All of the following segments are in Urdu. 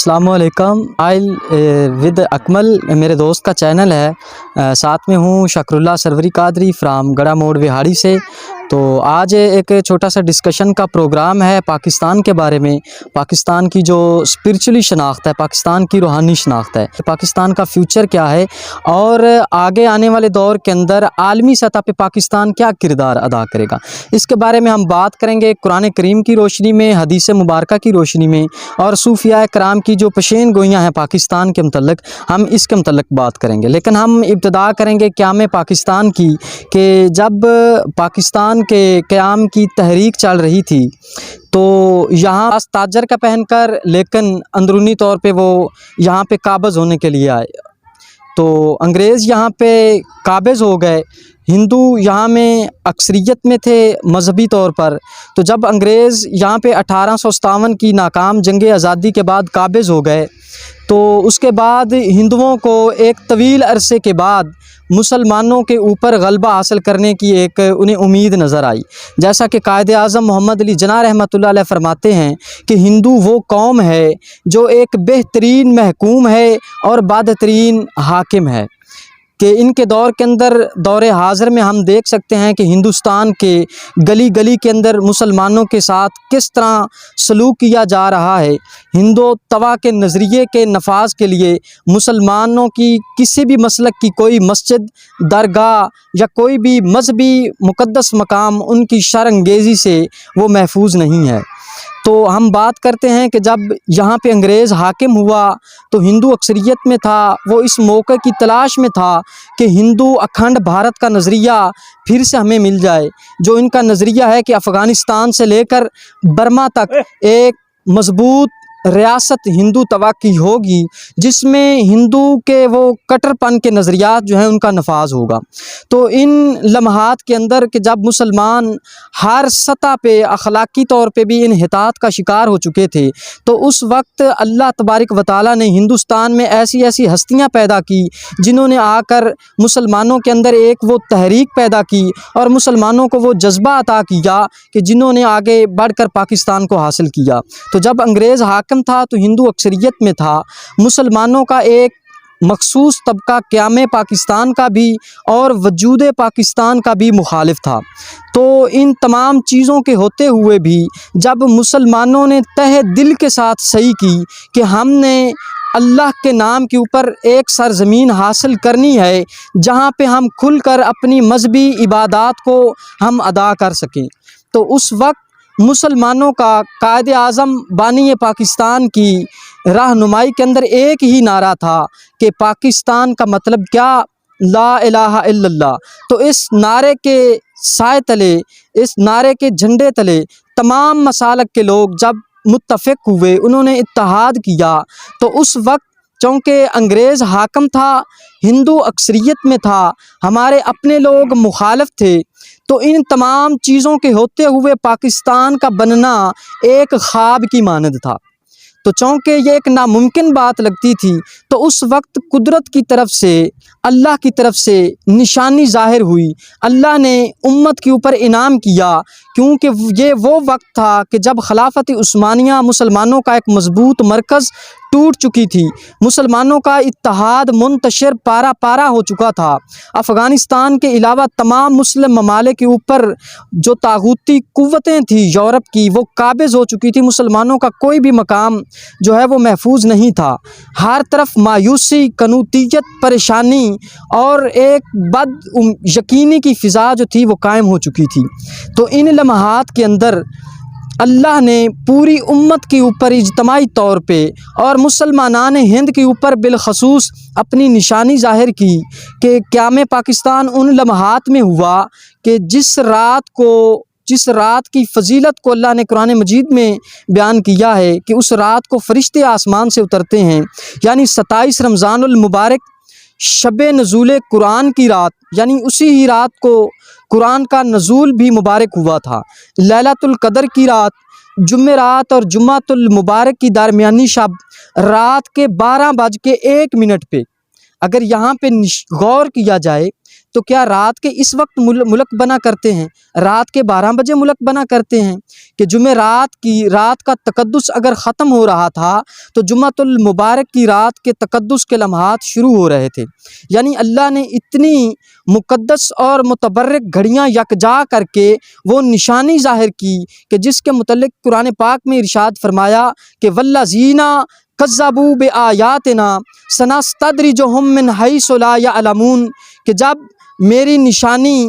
السلام علیکم. آئل ود اکمل میرے دوست کا چینل ہے. ساتھ میں ہوں شکر اللہ سروری قادری فرام گڑھا موڑ وہاڑی سے. تو آج ایک چھوٹا سا ڈسکشن کا پروگرام ہے پاکستان کے بارے میں. پاکستان کی جو اسپرچولی شناخت ہے، پاکستان کی روحانی شناخت ہے، پاکستان کا فیوچر کیا ہے اور آگے آنے والے دور کے اندر عالمی سطح پہ پاکستان کیا کردار ادا کرے گا، اس کے بارے میں ہم بات کریں گے. قرآن کریم کی روشنی میں، حدیث مبارکہ کی روشنی میں اور صوفیاء کرام کی جو پشین گوئیاں ہیں پاکستان کے متعلق، ہم اس کے متعلق بات کریں گے. لیکن ہم ابتدا کریں گے قیام پاکستان کی، کہ جب پاکستان کے قیام کی تحریک چل رہی تھی تو یہاں تاجر کا پہن کر، لیکن اندرونی طور پہ وہ یہاں پہ قابض ہونے کے لیے آئے. تو انگریز یہاں پہ قابض ہو گئے. ہندو یہاں میں اکثریت میں تھے مذہبی طور پر. تو جب انگریز یہاں پہ 1857 کی ناکام جنگ آزادی کے بعد قابض ہو گئے، تو اس کے بعد ہندوؤں کو ایک طویل عرصے کے بعد مسلمانوں کے اوپر غلبہ حاصل کرنے کی ایک انہیں امید نظر آئی. جیسا کہ قائد اعظم محمد علی جناح رحمۃ اللہ علیہ فرماتے ہیں کہ ہندو وہ قوم ہے جو ایک بہترین محکوم ہے اور بادترین حاکم ہے. کہ ان کے دور کے اندر، دور حاضر میں ہم دیکھ سکتے ہیں کہ ہندوستان کے گلی گلی کے اندر مسلمانوں کے ساتھ کس طرح سلوک کیا جا رہا ہے. ہندو توا کے نظریے کے نفاذ کے لیے مسلمانوں کی کسی بھی مسلک کی کوئی مسجد، درگاہ یا کوئی بھی مذہبی مقدس مقام ان کی شر انگیزی سے وہ محفوظ نہیں ہے. تو ہم بات کرتے ہیں کہ جب یہاں پہ انگریز حاکم ہوا تو ہندو اکثریت میں تھا، وہ اس موقع کی تلاش میں تھا کہ ہندو اکھنڈ بھارت کا نظریہ پھر سے ہمیں مل جائے. جو ان کا نظریہ ہے کہ افغانستان سے لے کر برما تک ایک مضبوط ریاست ہندو توا کی ہوگی، جس میں ہندو کے وہ کٹر پن کے نظریات جو ہیں ان کا نفاذ ہوگا. تو ان لمحات کے اندر کہ جب مسلمان ہر سطح پہ اخلاقی طور پہ بھی انحطاط کا شکار ہو چکے تھے، تو اس وقت اللہ تبارک و تعالیٰ نے ہندوستان میں ایسی ایسی ہستیاں پیدا کی جنہوں نے آ کر مسلمانوں کے اندر ایک وہ تحریک پیدا کی اور مسلمانوں کو وہ جذبہ عطا کیا کہ جنہوں نے آگے بڑھ کر پاکستان کو حاصل کیا. تو جب انگریز حاکم تھا تو ہندو اکثریت میں تھا، مسلمانوں کا ایک مخصوص طبقہ قیام پاکستان کا بھی اور وجود پاکستان کا بھی مخالف تھا. تو ان تمام چیزوں کے ہوتے ہوئے بھی جب مسلمانوں نے تہہ دل کے ساتھ صحیح کی کہ ہم نے اللہ کے نام کے اوپر ایک سرزمین حاصل کرنی ہے جہاں پہ ہم کھل کر اپنی مذہبی عبادات کو ہم ادا کر سکیں، تو اس وقت مسلمانوں کا قائد اعظم بانی پاکستان کی رہنمائی کے اندر ایک ہی نعرہ تھا کہ پاکستان کا مطلب کیا؟ لا الہ الا اللہ. تو اس نعرے کے سائے تلے، اس نعرے کے جھنڈے تلے تمام مسالک کے لوگ جب متفق ہوئے، انہوں نے اتحاد کیا. تو اس وقت چونکہ انگریز حاکم تھا، ہندو اکثریت میں تھا، ہمارے اپنے لوگ مخالف تھے، تو ان تمام چیزوں کے ہوتے ہوئے پاکستان کا بننا ایک خواب کی مانند تھا. تو چونکہ یہ ایک ناممکن بات لگتی تھی، تو اس وقت قدرت کی طرف سے، اللہ کی طرف سے نشانی ظاہر ہوئی. اللہ نے امت کے اوپر انعام کیا، کیونکہ یہ وہ وقت تھا کہ جب خلافت عثمانیہ مسلمانوں کا ایک مضبوط مرکز ٹوٹ چکی تھی، مسلمانوں کا اتحاد منتشر پارا پارا ہو چکا تھا. افغانستان کے علاوہ تمام مسلم ممالک کے اوپر جو طاغوتی قوتیں تھیں یورپ کی، وہ قابض ہو چکی تھی. مسلمانوں کا کوئی بھی مقام جو ہے وہ محفوظ نہیں تھا. ہر طرف مایوسی، قنوطیت، پریشانی اور ایک بد یقینی کی فضا جو تھی وہ قائم ہو چکی تھی. تو ان لمحات کے اندر اللہ نے پوری امت کے اوپر اجتماعی طور پہ اور مسلمانان ہند کے اوپر بالخصوص اپنی نشانی ظاہر کی کہ قیام پاکستان ان لمحات میں ہوا کہ جس رات کی فضیلت کو اللہ نے قرآن مجید میں بیان کیا ہے کہ اس رات کو فرشتے آسمان سے اترتے ہیں، یعنی 27 رمضان المبارک شب نزول قرآن کی رات، یعنی اسی ہی رات کو قرآن کا نزول بھی مبارک ہوا تھا. لیلۃ القدر کی رات، جمعرات اور جمعۃ المبارک کی درمیانی شب، رات کے 12:01 پہ اگر یہاں پہ غور کیا جائے تو کیا رات کے اس وقت ملک بنا کرتے ہیں؟ رات کے 12 بجے ملک بنا کرتے ہیں کہ رات کا تقدس اگر ختم ہو رہا تھا تو جمعۃ المبارک کی رات کے تقدس کے لمحات شروع ہو رہے تھے۔ یعنی اللہ نے اتنی مقدس اور متبرک گھڑیاں یکجا کر کے وہ نشانی ظاہر کی کہ جس کے متعلق قرآن پاک میں ارشاد فرمایا کہ والذین کذبوا بآیاتنا سنستدرجہم من حیث لا یعلمون، کہ جب میری نشانی،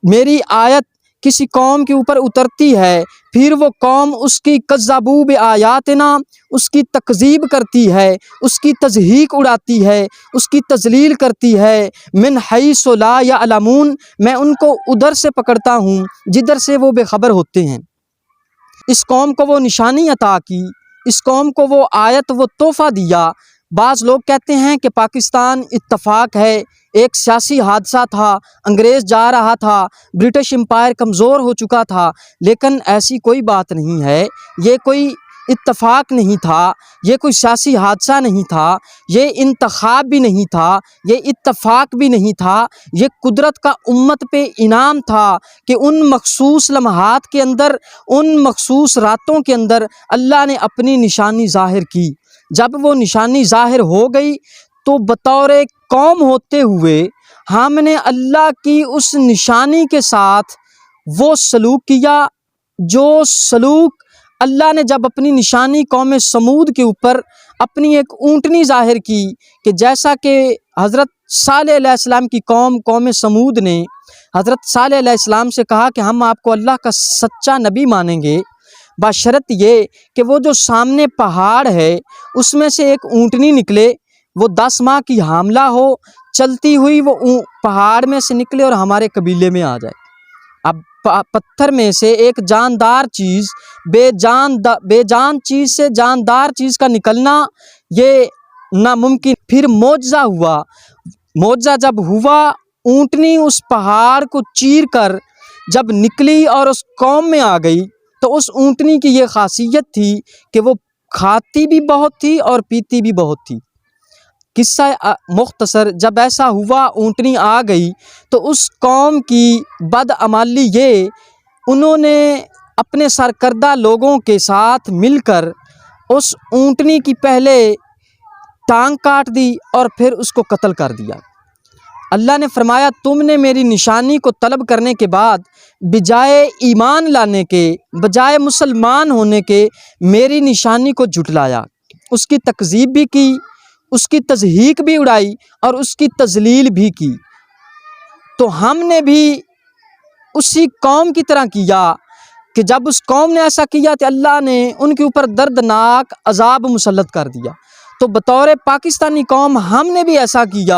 میری آیت کسی قوم کے اوپر اترتی ہے، پھر وہ قوم اس کی کذبوا بآیاتنا، اس کی تکذیب کرتی ہے، اس کی تضحیک اڑاتی ہے، اس کی تذلیل کرتی ہے، من حیث لا یعلمون، میں ان کو ادھر سے پکڑتا ہوں جدھر سے وہ بے خبر ہوتے ہیں۔ اس قوم کو وہ نشانی عطا کی، اس قوم کو وہ آیت، وہ تحفہ دیا۔ بعض لوگ کہتے ہیں کہ پاکستان اتفاق ہے، ایک سیاسی حادثہ تھا، انگریز جا رہا تھا، برٹش امپائر کمزور ہو چکا تھا، لیکن ایسی کوئی بات نہیں ہے۔ یہ کوئی اتفاق نہیں تھا، یہ کوئی سیاسی حادثہ نہیں تھا، یہ انتخاب بھی نہیں تھا، یہ اتفاق بھی نہیں تھا، یہ قدرت کا امت پہ انعام تھا کہ ان مخصوص لمحات کے اندر، ان مخصوص راتوں کے اندر اللہ نے اپنی نشانی ظاہر کی۔ جب وہ نشانی ظاہر ہو گئی تو بطور قوم ہوتے ہوئے ہم نے اللہ کی اس نشانی کے ساتھ وہ سلوک کیا جو سلوک اللہ نے جب اپنی نشانی قوم سمود کے اوپر اپنی ایک اونٹنی ظاہر کی، کہ جیسا کہ حضرت صالح علیہ السلام کی قوم سمود نے حضرت صالح علیہ السلام سے کہا کہ ہم آپ کو اللہ کا سچا نبی مانیں گے، بشرط یہ کہ وہ جو سامنے پہاڑ ہے اس میں سے ایک اونٹنی نکلے، وہ 10 ماہ کی حاملہ ہو، چلتی ہوئی وہ پہاڑ میں سے نکلے اور ہمارے قبیلے میں آ جائے۔ اب پتھر میں سے ایک جاندار چیز، بے جان چیز سے جاندار چیز کا نکلنا یہ ناممکن۔ پھر معجزہ ہوا، معجزہ جب ہوا، اونٹنی اس پہاڑ کو چیر کر جب نکلی اور اس قوم میں آ گئی، تو اس اونٹنی کی یہ خاصیت تھی کہ وہ کھاتی بھی بہت تھی اور پیتی بھی بہت تھی۔ قصہ مختصر، جب ایسا ہوا، اونٹنی آ گئی، تو اس قوم کی بدعمالی یہ، انہوں نے اپنے سرکردہ لوگوں کے ساتھ مل کر اس اونٹنی کی پہلے ٹانگ کاٹ دی اور پھر اس کو قتل کر دیا۔ اللہ نے فرمایا تم نے میری نشانی کو طلب کرنے کے بعد بجائے ایمان لانے کے، بجائے مسلمان ہونے کے، میری نشانی کو جھٹلایا، اس کی تکذیب بھی کی، اس کی تضحیک بھی اڑائی اور اس کی تذلیل بھی کی۔ تو ہم نے بھی اسی قوم کی طرح کیا کہ جب اس قوم نے ایسا کیا تو اللہ نے ان کے اوپر دردناک عذاب مسلط کر دیا۔ تو بطور پاکستانی قوم ہم نے بھی ایسا کیا۔